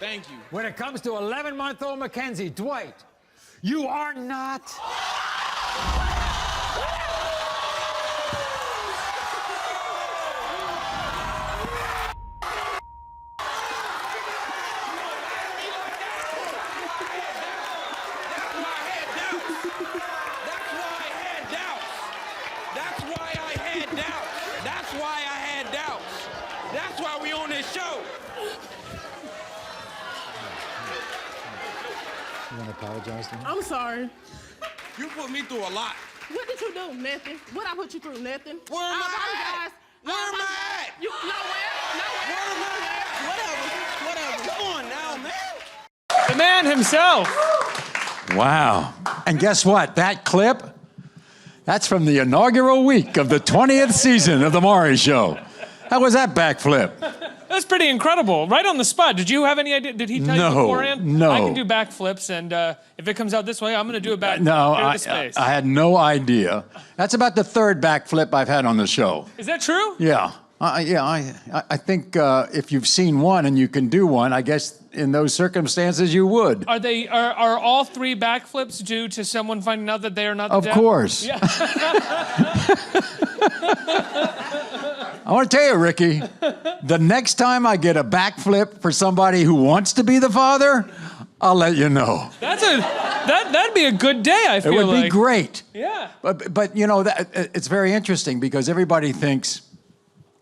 Thank you. When it comes to 11-month-old Mackenzie, Dwight, you are not... That's why we on this show. You want to apologize to me? I'm sorry. You put me through a lot. What did you do? Nothing. What I put you through? Nothing. Where am I at? Where am I at? You nowhere. Where am I at? Whatever. Come on now, man. The man himself. Wow. And guess what? That clip, that's from the inaugural week of the 20th season of The Maury Show. How was that backflip? That's pretty incredible. Right on the spot. Did you have any idea? Did he tell you beforehand? No. I can do backflips, and if it comes out this way, I'm going to do a backflip. No, I I had no idea. That's about the third backflip I've had on the show. Is that true? Yeah. I think if you've seen one and you can do one, I guess in those circumstances you would. Are all three backflips due to someone finding out that they are not the Of dad? course. Yeah. I want to tell you, Ricky, the next time I get a backflip for somebody who wants to be the father, I'll let you know. That'd be a good day, I feel like. It would be great. Yeah. But you know, it's very interesting because everybody thinks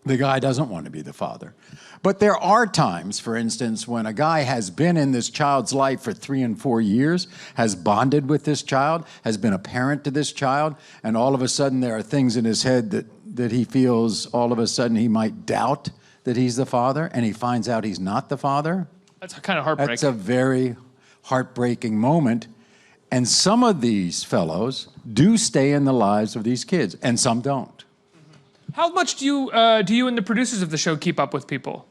the guy doesn't want to be the father. But there are times, for instance, when a guy has been in this child's life for 3 and 4 years, has bonded with this child, has been a parent to this child, and all of a sudden there are things in his head that he feels all of a sudden he might doubt that he's the father, and he finds out he's not the father. That's kind of heartbreaking. That's a very heartbreaking moment. And some of these fellows do stay in the lives of these kids, and some don't. How much do you and the producers of the show keep up with people?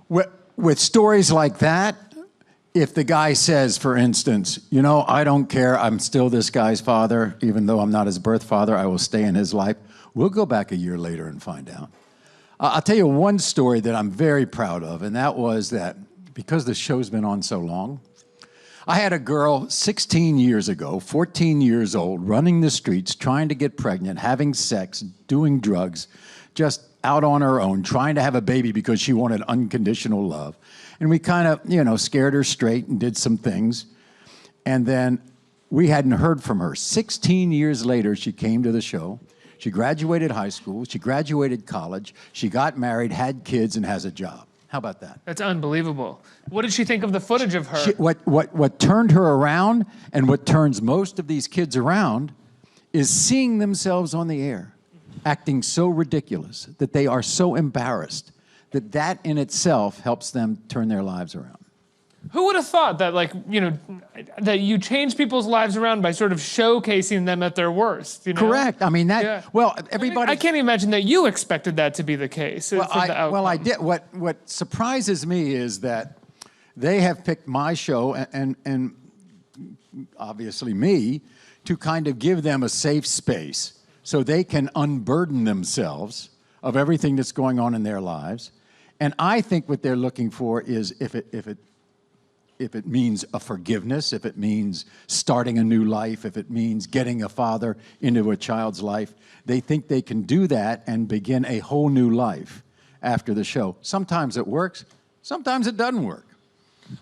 With stories like that, if the guy says, for instance, you know, I don't care, I'm still this guy's father, even though I'm not his birth father, I will stay in his life, we'll go back a year later and find out. I'll tell you one story that I'm very proud of, and that was that because the show's been on so long, I had a girl 16 years ago, 14 years old, running the streets, trying to get pregnant, having sex, doing drugs, just out on her own, trying to have a baby because she wanted unconditional love. And we kind of, you know, scared her straight and did some things. And then we hadn't heard from her. 16 years later, she came to the show. She graduated high school. She graduated college. She got married, had kids, and has a job. How about that? That's unbelievable. What did she think of the footage of her? What turned her around and what turns most of these kids around is seeing themselves on the air, acting so ridiculous that they are so embarrassed that in itself helps them turn their lives around. Who would have thought that, like, you know, that you change people's lives around by sort of showcasing them at their worst, you know? Correct. I mean, that, yeah. Well, everybody... I can't imagine that you expected that to be the case. Well, I did. What surprises me is that they have picked my show and obviously me to kind of give them a safe space so they can unburden themselves of everything that's going on in their lives. And I think what they're looking for is if it means a forgiveness, if it means starting a new life, if it means getting a father into a child's life, they think they can do that and begin a whole new life after the show. Sometimes it works, sometimes it doesn't work.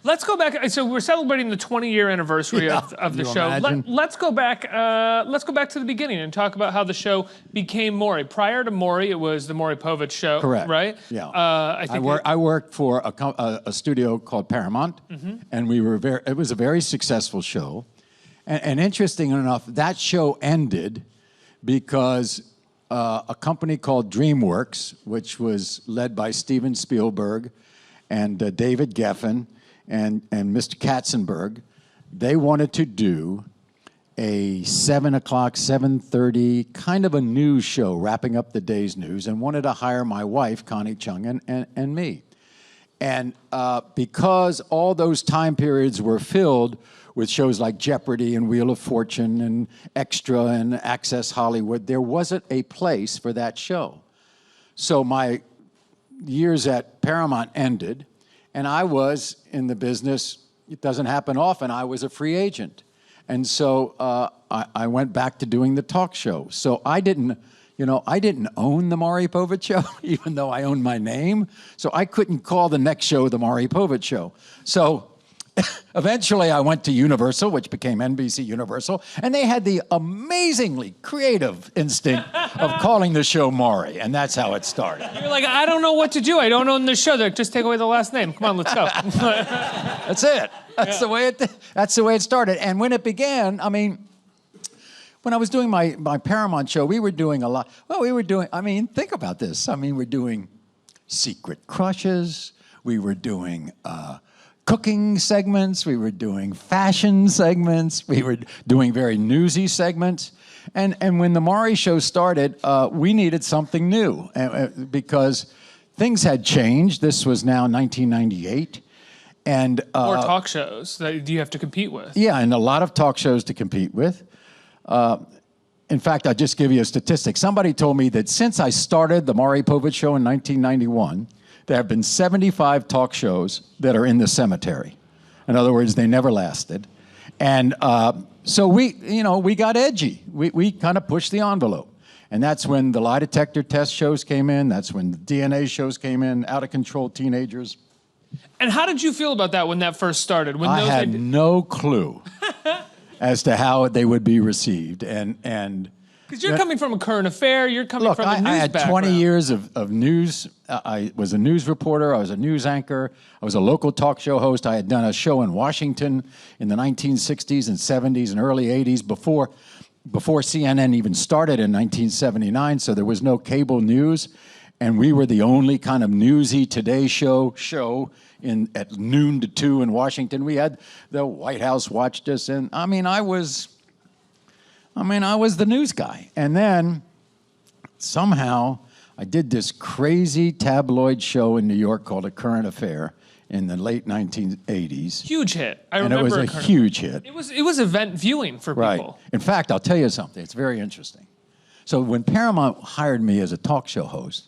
Let's go back. So we're celebrating the 20-year anniversary of the show. Let's go back to the beginning and talk about how the show became Maury. Prior to Maury, it was the Maury Povich Show. Correct. Right? Yeah. I worked for a studio called Paramount, and it was a very successful show. And interesting enough, that show ended because a company called DreamWorks, which was led by Steven Spielberg and David Geffen, and Mr. Katzenberg, they wanted to do a 7 o'clock, 7:30, kind of a news show, wrapping up the day's news, and wanted to hire my wife, Connie Chung, and me. And because all those time periods were filled with shows like Jeopardy and Wheel of Fortune and Extra and Access Hollywood, there wasn't a place for that show. So my years at Paramount ended, And I was in the business, it doesn't happen often, I was a free agent. And so I went back to doing the talk show. So I didn't own the Maury Povich Show, even though I owned my name. So I couldn't call the next show the Maury Povich Show. So eventually I went to Universal, which became NBCUniversal, and they had the amazingly creative instinct of calling the show Maury, and that's how it started. You're like, I don't know what to do. I don't own the show. They're like, just take away the last name. Come on, let's go. That's it. That's the way it started. And when it began, I mean, when I was doing my Paramount show, we were doing a lot. Well, think about this. I mean, we're doing secret crushes. We were doing cooking segments. We were doing fashion segments. We were doing very newsy segments. And when the Maury Show started, we needed something new because things had changed. This was now 1998. And more talk shows that you have to compete with. Yeah, and a lot of talk shows to compete with. In fact, I'll just give you a statistic. Somebody told me that since I started the Maury Povich Show in 1991, there have been 75 talk shows that are in the cemetery. In other words, they never lasted. And so we got edgy. We kind of pushed the envelope. And that's when the lie detector test shows came in. That's when the DNA shows came in, out of control teenagers. And how did you feel about that when that first started? When I had no clue as to how they would be received. And because you're coming from a current affair, you're coming from a news I had background. 20 years of news. I was a news reporter. I was a news anchor. I was a local talk show host. I had done a show in Washington in the 1960s and 70s and early 80s before CNN even started in 1979, so there was no cable news. And we were the only kind of newsy Today show at noon to 2 in Washington. We had the White House watched us, and I was the news guy. And then somehow I did this crazy tabloid show in New York called A Current Affair in the late 1980s. Huge hit. And it was a huge hit. It was event viewing for Right. people. In fact, I'll tell you something. It's very interesting. So when Paramount hired me as a talk show host,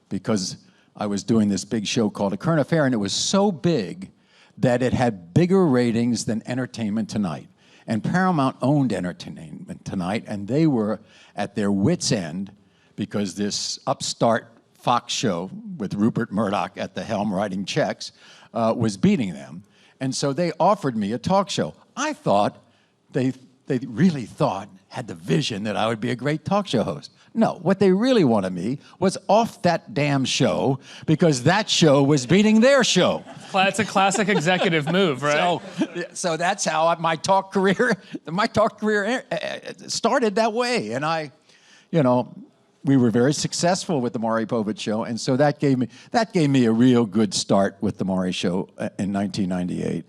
because I was doing this big show called A Current Affair, and it was so big that it had bigger ratings than Entertainment Tonight. And Paramount owned Entertainment Tonight, and they were at their wits' end because this upstart Fox show with Rupert Murdoch at the helm writing checks was beating them. And so they offered me a talk show. I thought they really had the vision that I would be a great talk show host. No, what they really wanted me was off that damn show because that show was beating their show. It's a classic executive move, right? So that's how my talk career started that way. And we were very successful with the Maury Povich Show, and so that gave me a real good start with the Maury Show in 1998.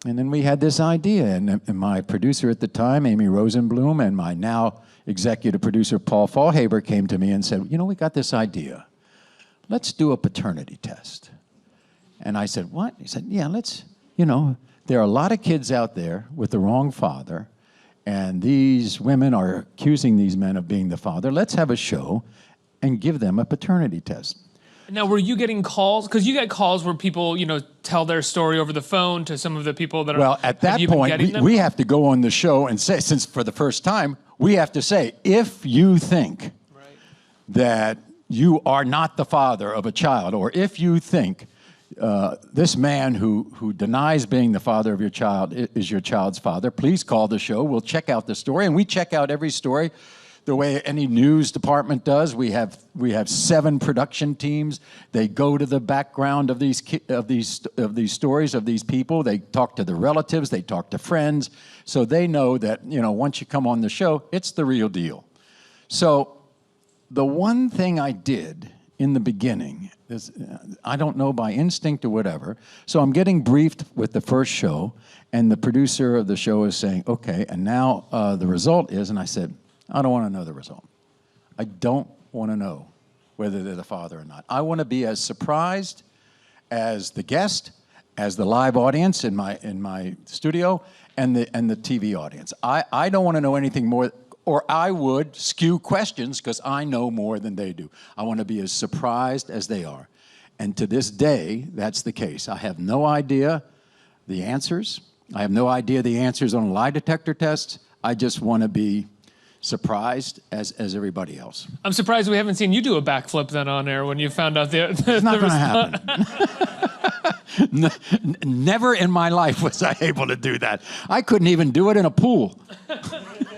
And then we had this idea, and my producer at the time, Amy Rosenblum, and my now executive producer, Paul Fallhaber, came to me and said, we got this idea. Let's do a paternity test. And I said, what? He said, yeah, let's, there are a lot of kids out there with the wrong father, and these women are accusing these men of being the father. Let's have a show and give them a paternity test. Now, were you getting calls? Because you get calls where people, tell their story over the phone to some of the people that are... Well, at that point, we have to go on the show and say, since for the first time, we have to say, if you think that you are not the father of a child, or if you think this man who denies being the father of your child is your child's father, please call the show. We'll check out the story, and we check out every story the way any news department does. We have 7 production teams. They go to the background of these stories of these people. They talk to the relatives. They talk to friends, so they know that once you come on the show, it's the real deal. So the one thing I did in the beginning is, I don't know, by instinct or whatever. So I'm getting briefed with the first show, and the producer of the show is saying, "Okay, and now the result is," and I said, I don't want to know the result. I don't want to know whether they're the father or not. I want to be as surprised as the guest, as the live audience in my studio, and the TV audience. I don't want to know anything more, or I would skew questions because I know more than they do. I want to be as surprised as they are. And to this day, that's the case. I have no idea the answers. I have no idea the answers on lie detector tests. I just want to be surprised as everybody else. I'm surprised we haven't seen you do a backflip then on air when you found out the It's not going to happen. Never in my life was I able to do that. I couldn't even do it in a pool.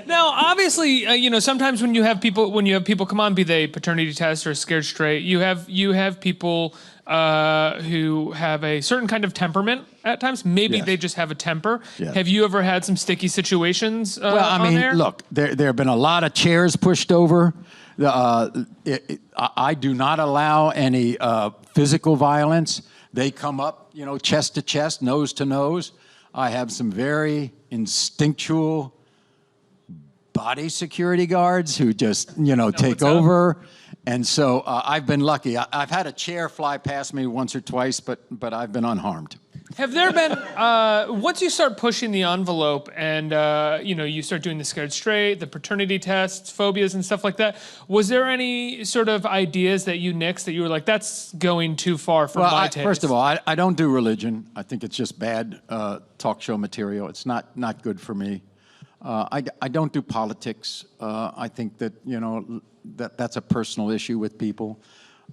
Now, obviously, you know, sometimes when you have people come on, be they paternity tests or scared straight, you have people who have a certain kind of temperament at times. Maybe Yes. they just have a temper. Yes. Have you ever had some sticky situations Well, I on mean, there? look, there have been a lot of chairs pushed over. I do not allow any physical violence. They come up, you know, chest to chest, nose to nose. I have some very instinctual body security guards who just, you know, take what's up. over. And so I've been lucky. I've had a chair fly past me once or twice, but I've been unharmed. Have there been, once you start pushing the envelope and, you know, you start doing the scared straight, the paternity tests, phobias and stuff like that, was there any sort of ideas that you nixed that you were like, that's going too far for my taste? First of all, I don't do religion. I think it's just bad talk show material. It's not good for me. I don't do politics. I think that, you know, that's a personal issue with people.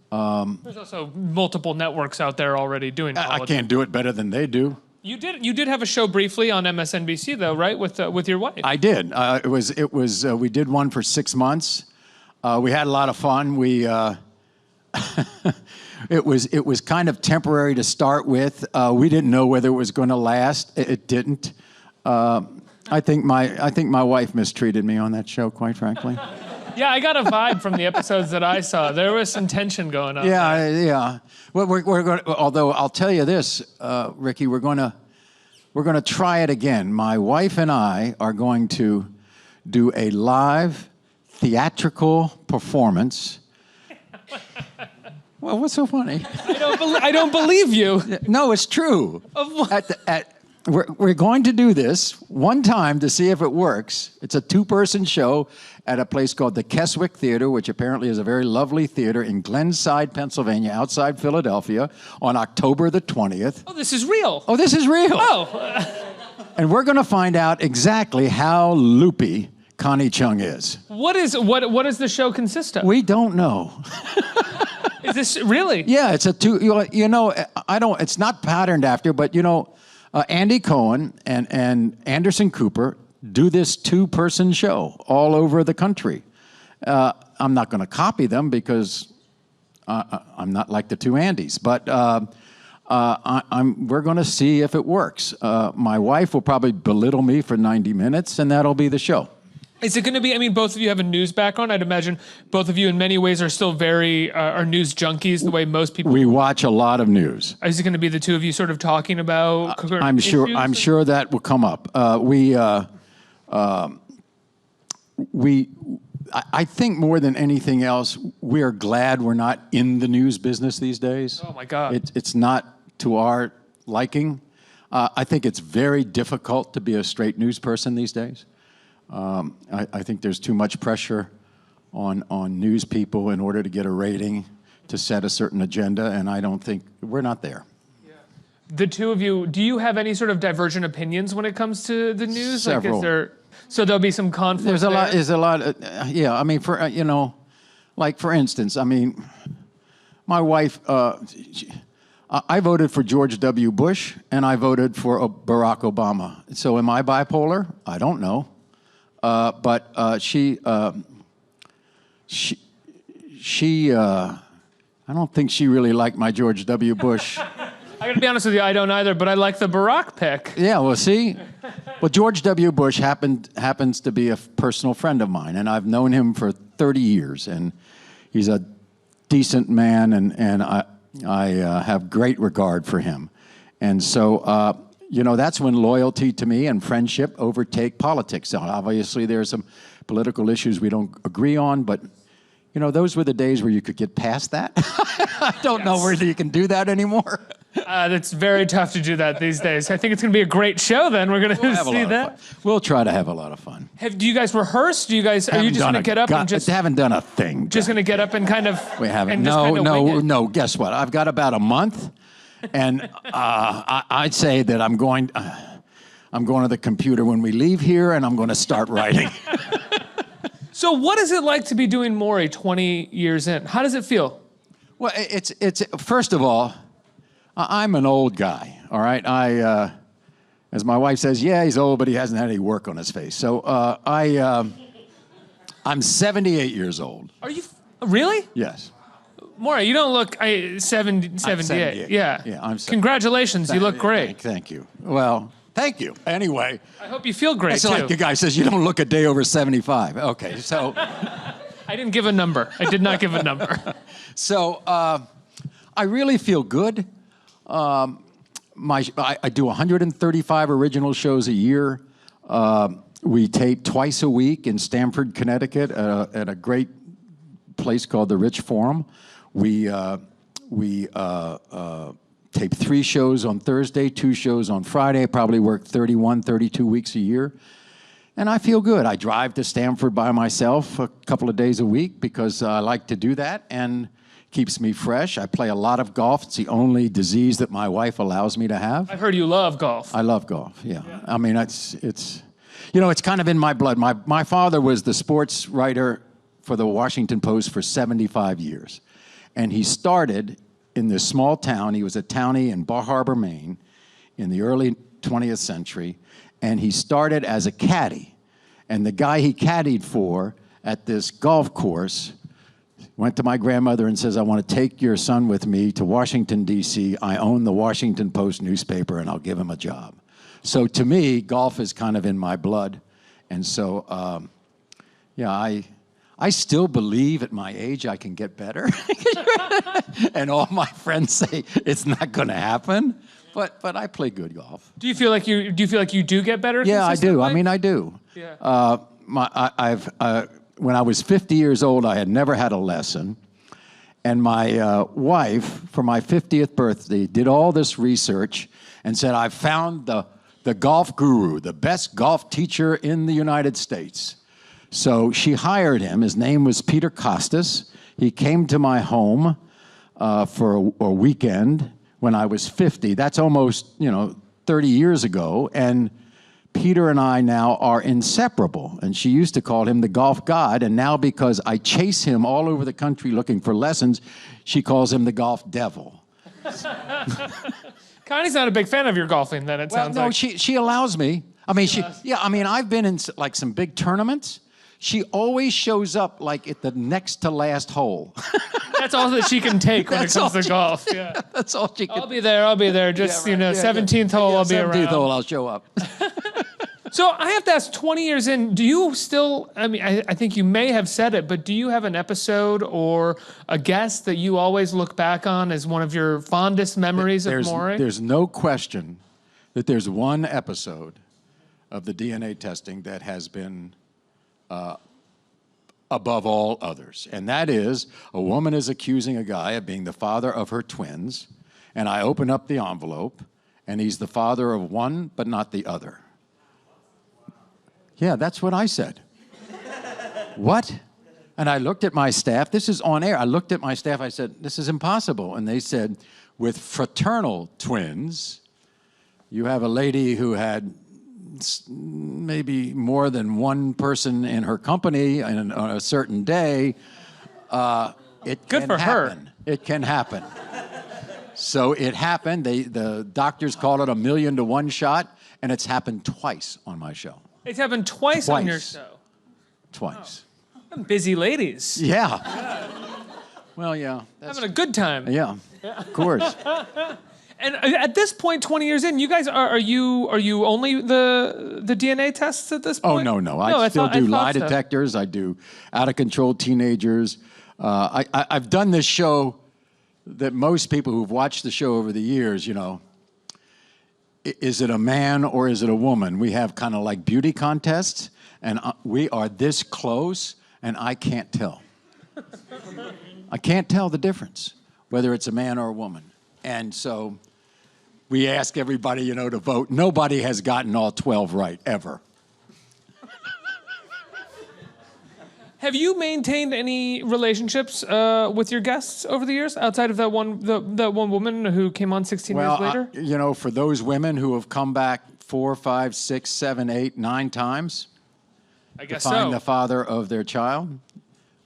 There's also multiple networks out there already doing politics. I can't do it better than they do. You did have a show briefly on MSNBC though, right? With your wife. I did. It was we did one for 6 months. We had a lot of fun. We it was kind of temporary to start with. We didn't know whether it was going to last. It didn't. I think my wife mistreated me on that show, quite frankly. Yeah, I got a vibe from the episodes that I saw. There was some tension going on. Yeah. Well, we're going. Although I'll tell you this, Ricky, we're going to try it again. My wife and I are going to do a live theatrical performance. Well, what's so funny? I don't believe you. No, it's true. Of what? We're going to do this one time to see if it works. It's a 2-person show at a place called the Keswick Theater, which apparently is a very lovely theater in Glenside, Pennsylvania, outside Philadelphia, on October the 20th. Oh, this is real. Oh, this is real. Oh. And we're going to find out exactly how loopy Connie Chung is. What does the show consist of? We don't know. Is this really? Yeah, it's a you know, it's not patterned after, but you know, Andy Cohen and Anderson Cooper do this 2-person show all over the country. I'm not going to copy them because I'm not like the 2 Andys, but we're going to see if it works. My wife will probably belittle me for 90 minutes, and that'll be the show. Is it going to be, I mean, both of you have a news background. I'd imagine both of you in many ways are still very, are news junkies the way most people. We watch a lot of news. Is it going to be the 2 of you sort of talking about current I'm sure that will come up. I think more than anything else, we are glad we're not in the news business these days. Oh my God. It's not to our liking. I think it's very difficult to be a straight news person these days. I think there's too much pressure on news people in order to get a rating, to set a certain agenda, and I don't think we're not there. Yeah. The 2 of you, do you have any sort of divergent opinions when it comes to the news? Several. Like, so there'll be some conflict. There's a lot. Yeah, I mean, for you know, like for instance, I mean, my wife. I voted for George W. Bush, and I voted for Barack Obama. So am I bipolar? I don't know. But she, I don't think she really liked my George W. Bush. I got to be honest with you, I don't either, but I like the Barack pick. Yeah, well, see? Well, George W. Bush happens to be a personal friend of mine, and I've known him for 30 years, and he's a decent man, and I have great regard for him. And so, you know, that's when loyalty to me and friendship overtake politics. Now, obviously, there's some political issues we don't agree on, but, you know, those were the days where you could get past that. I don't know whether you can do that anymore. It's very tough to do that these days. I think it's going to be a great show. Then we're going to see that. We'll try to have a lot of fun. Do you guys rehearse? Are you just going to get up and just? Haven't done a thing. Just going to get up and kind of. We haven't. And No. Guess what? I've got about a month, and I'd say that I'm going to the computer when we leave here, and I'm going to start writing. So, what is it like to be doing Maury 20 years in? How does it feel? Well, it's first of all, I'm an old guy. All right, as my wife says, yeah, he's old, but he hasn't had any work on his face. So I'm 78 years old. Are you really? Yes. Maury, you don't look 78. 78. Yeah. Yeah, I'm 78. Congratulations, you look great. Thank you. Well, thank you. Anyway. I hope you feel great, it's too. like the guy says, you don't look a day over 75. Okay, so. I didn't give a number. I did not give a number. So I really feel good. I do 135 original shows a year. We tape twice a week in Stamford, Connecticut, at a great place called the Rich Forum. We tape 3 shows on Thursday, 2 shows on Friday. Probably work 31, 32 weeks a year. And I feel good. I drive to Stamford by myself a couple of days a week because I like to do that and keeps me fresh. I play a lot of golf. It's the only disease that my wife allows me to have. I've heard you love golf. I love golf, yeah. I mean, it's kind of in my blood. My father was the sports writer for the Washington Post for 75 years. And he started in this small town. He was a townie in Bar Harbor, Maine, in the early 20th century. And he started as a caddy. And the guy he caddied for at this golf course went to my grandmother and says, I want to take your son with me to Washington, D.C. I own the Washington Post newspaper, and I'll give him a job. So to me, golf is kind of in my blood. And so, I still believe at my age I can get better. And all my friends say it's not going to happen. But I play good golf. Do you feel like you do get better? Yeah, I do. I mean, I do. Yeah. When I was 50 years old, I had never had a lesson. And my wife, for my 50th birthday, did all this research and said, I found the golf guru, the best golf teacher in the United States. So she hired him. His name was Peter Costas. He came to my home for a weekend when I was 50. That's almost, 30 years ago. And Peter and I now are inseparable. And she used to call him the golf god. And now because I chase him all over the country looking for lessons, she calls him the golf devil. Connie's not a big fan of your golfing, then, it sounds like. No, she allows me. I mean, I've been in like some big tournaments. She always shows up like at the next to last hole. That's all that she can take when it comes to golf. Yeah. That's all she can. I'll be there. Just, 17th hole, I'll be around. 17th hole, I'll show up. So I have to ask, 20 years in, do you still, I think you may have said it, but do you have an episode or a guest that you always look back on as one of your fondest memories of Maury? There's no question that there's one episode of the DNA testing that has been above all others. And that is, a woman is accusing a guy of being the father of her twins, and I open up the envelope, and he's the father of one, but not the other. Yeah, that's what I said. What? And I looked at my staff. This is on air. I looked at my staff. I said, this is impossible. And they said, with fraternal twins, you have a lady who had maybe more than one person in her company on a certain day. It Good can for happen. her. It can happen. So it happened. The doctors called it 1,000,000 to 1 shot, and it's happened twice on my show. It's happened twice on your show. Twice. Oh. Busy ladies. Yeah. Well, yeah. Having a good time. Yeah, of course. And at this point, 20 years in, you guys are you only the DNA tests at this point? Oh, no. I still do lie detectors. I do out-of-control teenagers. I've done this show that most people who've watched the show over the years, is it a man or is it a woman? We have kind of like beauty contests, and we are this close, and I can't tell. I can't tell the difference, whether it's a man or a woman. And so we ask everybody, to vote. Nobody has gotten all 12 right, ever. Have you maintained any relationships with your guests over the years, outside of that one woman who came on 16 years later? For those women who have come back 4, 5, 6, 7, 8, 9 times I guess to find so. the father of their child,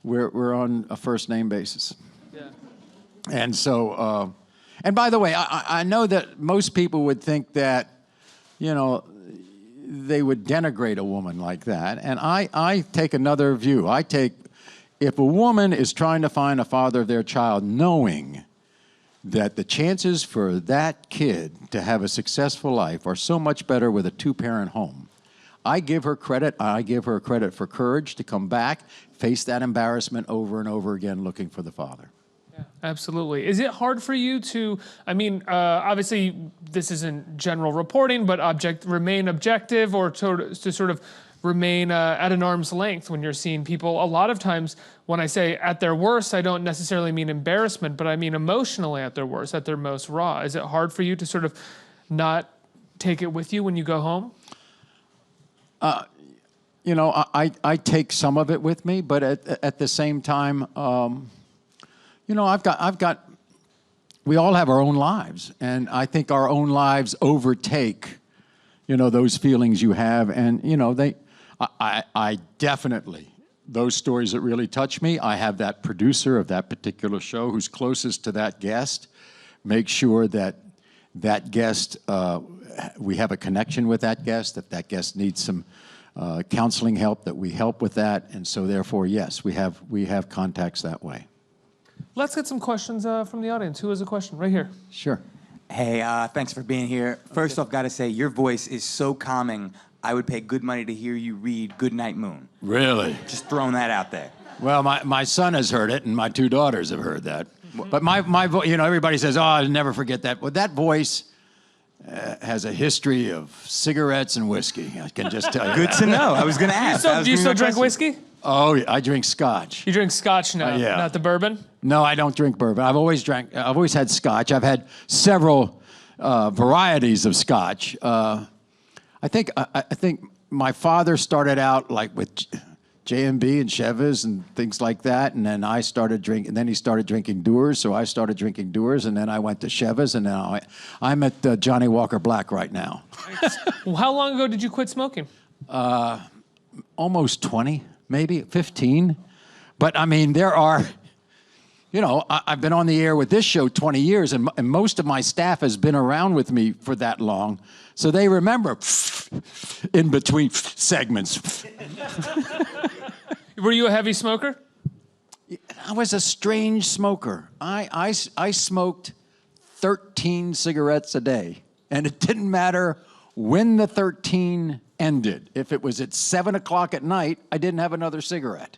we're on a first name basis. Yeah. And so, and by the way, I know that most people would think that, they would denigrate a woman like that. And I take another view. If a woman is trying to find a father of their child, knowing that the chances for that kid to have a successful life are so much better with a 2-parent home, I give her credit. I give her credit for courage to come back, face that embarrassment over and over again, looking for the father. Yeah, absolutely. Is it hard for you to, obviously this isn't general reporting, but remain objective or to sort of remain at an arm's length when you're seeing people? A lot of times when I say at their worst, I don't necessarily mean embarrassment, but I mean emotionally at their worst, at their most raw. Is it hard for you to sort of not take it with you when you go home? I take some of it with me, but at the same time, we all have our own lives, and I think our own lives overtake, those feelings you have, and, I definitely, those stories that really touch me, I have that producer of that particular show who's closest to that guest, make sure that that guest, we have a connection with that guest, if that guest needs some counseling help, that we help with that, and so therefore, yes, we have contacts that way. Let's get some questions from the audience. Who has a question? Right here. Sure. Hey, thanks for being here. First off, got to say, your voice is so calming. I would pay good money to hear you read Goodnight Moon. Really? Just throwing that out there. Well, my son has heard it, and my 2 daughters have heard that. But my voice, everybody says, I'll never forget that. Well, that voice has a history of cigarettes and whiskey. I can just tell you. Good to know. I was going to ask. Do you still drink whiskey? Oh, I drink scotch. You drink scotch now, yeah. not the bourbon? No, I don't drink bourbon. I've always had scotch. I've had several varieties of scotch. I think my father started out like with J&B and Chivas and things like that, and then I started drinking. And then he started drinking Dewar's, so I started drinking Dewar's, and then I went to Chivas, and now I'm at Johnny Walker Black right now. Well, how long ago did you quit smoking? Almost 20, maybe 15. But I mean, there are. I've been on the air with this show 20 years, and most of my staff has been around with me for that long. So they remember in between segments. Were you a heavy smoker? I was a strange smoker. I smoked 13 cigarettes a day, and it didn't matter when the 13 ended. If it was at 7 o'clock at night, I didn't have another cigarette.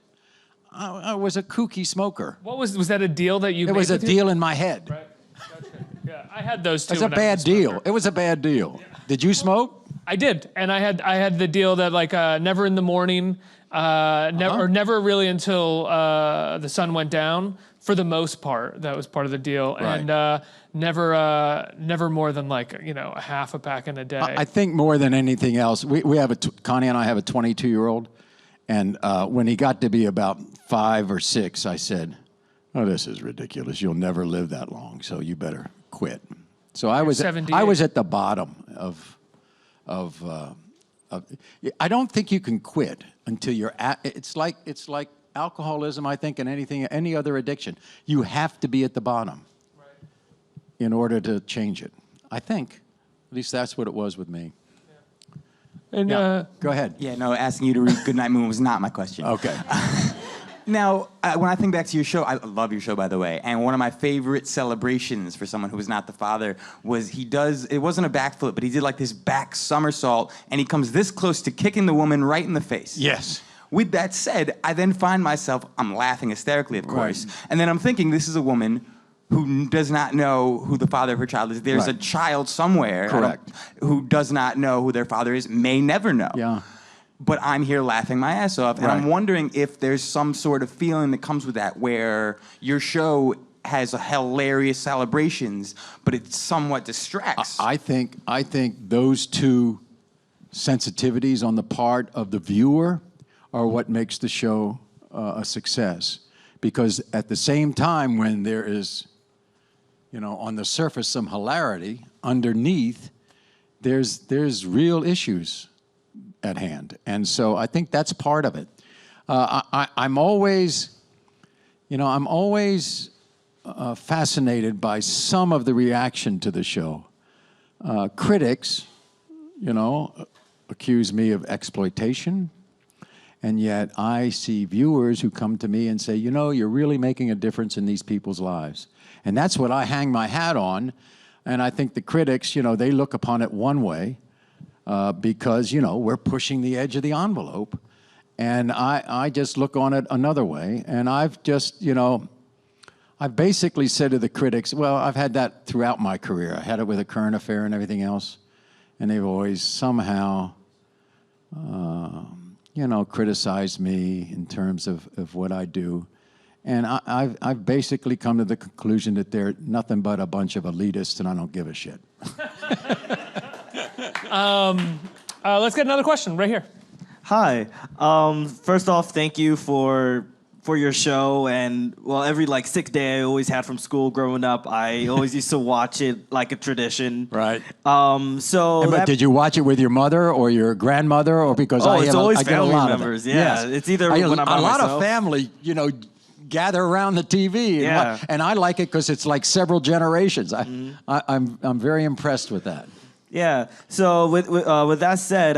I was a kooky smoker. What was that a deal that you made? It was a with deal in my head. Right. Gotcha. Yeah, I had those too. It was a bad deal. It was a bad deal. Yeah. Did you smoke? I did, and I had the deal that never in the morning, or never really until the sun went down. For the most part, that was part of the deal, right. And never more than a half a pack in a day. I think more than anything else, we have Connie and I have a 22-year-old, and when he got to be about 5 or 6, I said, "Oh, this is ridiculous. You'll never live that long, so you better quit." So I was at the bottom of I don't think you can quit until you're at. It's like alcoholism, I think, and any other addiction. You have to be at the bottom in order to change it. I think, at least that's what it was with me. And go ahead. Yeah, no, asking you to read Goodnight Moon was not my question. Okay. Now, when I think back to your show, I love your show, by the way, and one of my favorite celebrations for someone who was not the father was it wasn't a backflip, but he did this back somersault, and he comes this close to kicking the woman right in the face. Yes. With that said, I then find myself, I'm laughing hysterically, of course, Right. and then I'm thinking, this is a woman who does not know who the father of her child is. There's Right. a child somewhere Correct. who does not know who their father is, may never know. Yeah. But I'm here laughing my ass off, and Right. I'm wondering if there's some sort of feeling that comes with that, where your show has hilarious celebrations, but it somewhat distracts. I think those two sensitivities on the part of the viewer are what makes the show a success. Because at the same time, when there is, on the surface some hilarity, underneath, there's real issues at hand. And so I think that's part of it. I'm always fascinated by some of the reaction to the show. Critics, accuse me of exploitation, and yet I see viewers who come to me and say, you're really making a difference in these people's lives. And that's what I hang my hat on. And I think the critics, they look upon it one way because, we're pushing the edge of the envelope. And I just look on it another way. And I've just, I've basically said to the critics, well, I've had that throughout my career. I had it with A Current Affair and everything else. And they've always somehow, criticized me in terms of what I do. And I've basically come to the conclusion that they're nothing but a bunch of elitists, and I don't give a shit. Let's get another question right here. Hi. First off, thank you for your show, and every sick day I always had from school growing up, I always used to watch it like a tradition. Right. But did you watch it with your mother or your grandmother, or because I it's always get a family lot members. Of it. Yeah, Yes. it's either when I'm by a lot myself. of family, gather around the TV. Yeah. And I like it because it's like several generations. I'm very impressed with that. Yeah. So with that said,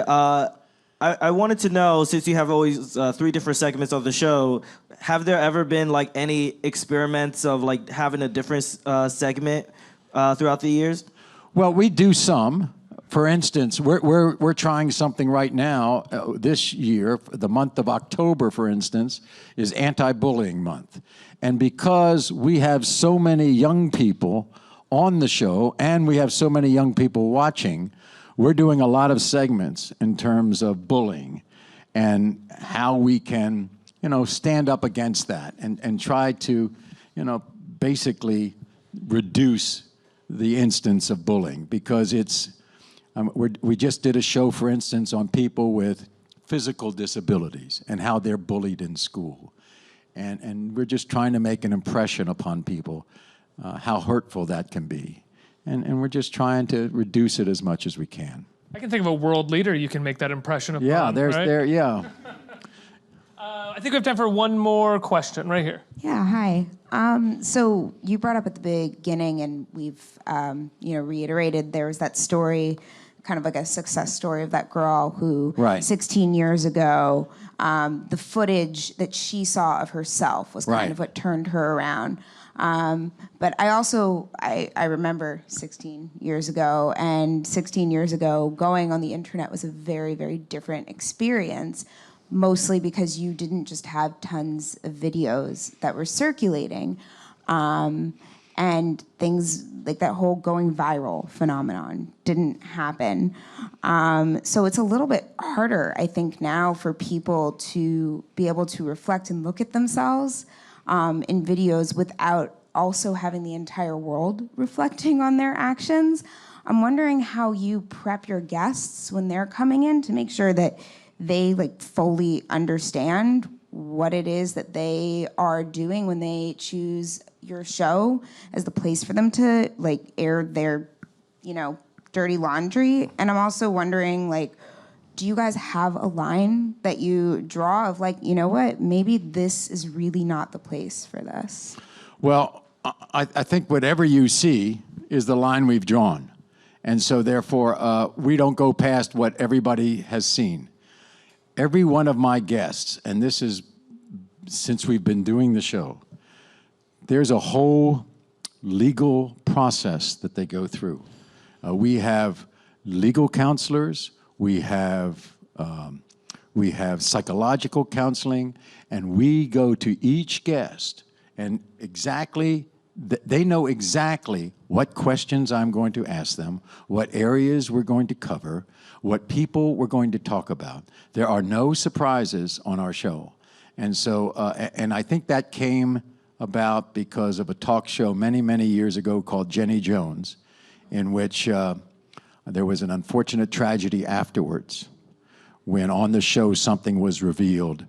I wanted to know, since you have always 3 different segments of the show, have there ever been any experiments of having a different segment throughout the years? Well, we do some. For instance, we're trying something right now. This year, the month of October, for instance, is anti-bullying month. And because we have so many young people on the show and we have so many young people watching, we're doing a lot of segments in terms of bullying and how we can, stand up against that and try to, basically reduce the instance of bullying, because it's, we just did a show, for instance, on people with physical disabilities and how they're bullied in school. And we're just trying to make an impression upon people, how hurtful that can be. And we're just trying to reduce it as much as we can. I can think of a world leader you can make that impression upon. Yeah, right? Yeah. I think we have time for one more question right here. Yeah, hi. So you brought up at the beginning, and we've reiterated, there was that story, kind of like a success story of that girl who, Right. 16 years ago, the footage that she saw of herself was kind Right. of what turned her around. But I remember 16 years ago, and 16 years ago, going on the internet was a very, very different experience, mostly because you didn't just have tons of videos that were circulating, and things like that whole going viral phenomenon didn't happen. So it's a little bit harder, I think, now for people to be able to reflect and look at themselves in videos without also having the entire world reflecting on their actions. I'm wondering how you prep your guests when they're coming in to make sure that they fully understand what it is that they are doing when they choose your show as the place for them to air their, dirty laundry. And I'm also wondering, do you guys have a line that you draw of what, maybe this is really not the place for this? Well, I think whatever you see is the line we've drawn. And so therefore, we don't go past what everybody has seen. Every one of my guests, and this is since we've been doing the show, there's a whole legal process that they go through. We have legal counselors, we have psychological counseling, and we go to each guest and they know exactly what questions I'm going to ask them, what areas we're going to cover, what people we're going to talk about. There are no surprises on our show. And so, and I think that came about because of a talk show many, many years ago called Jenny Jones, in which there was an unfortunate tragedy afterwards when on the show something was revealed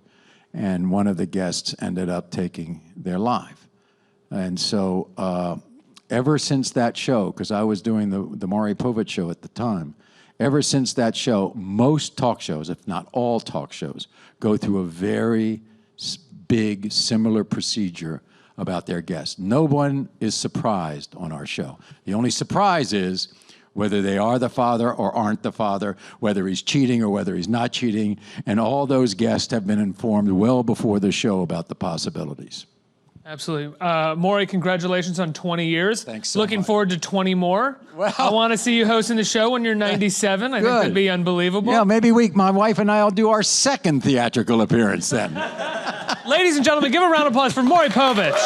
and one of the guests ended up taking their life. And so ever since that show, because I was doing the Maury Povich Show at the time, ever since that show, most talk shows, if not all talk shows, go through a very big, similar procedure about their guests. No one is surprised on our show. The only surprise is whether they are the father or aren't the father, whether he's cheating or whether he's not cheating, and all those guests have been informed well before the show about the possibilities. Absolutely. Maury, congratulations on 20 years. Thanks so Looking much. forward to 20 more. Well, I want to see you hosting the show when you're 97. I think that'd be unbelievable. Yeah, maybe my wife and I will do our second theatrical appearance then. Ladies and gentlemen, give a round of applause for Maury Povich.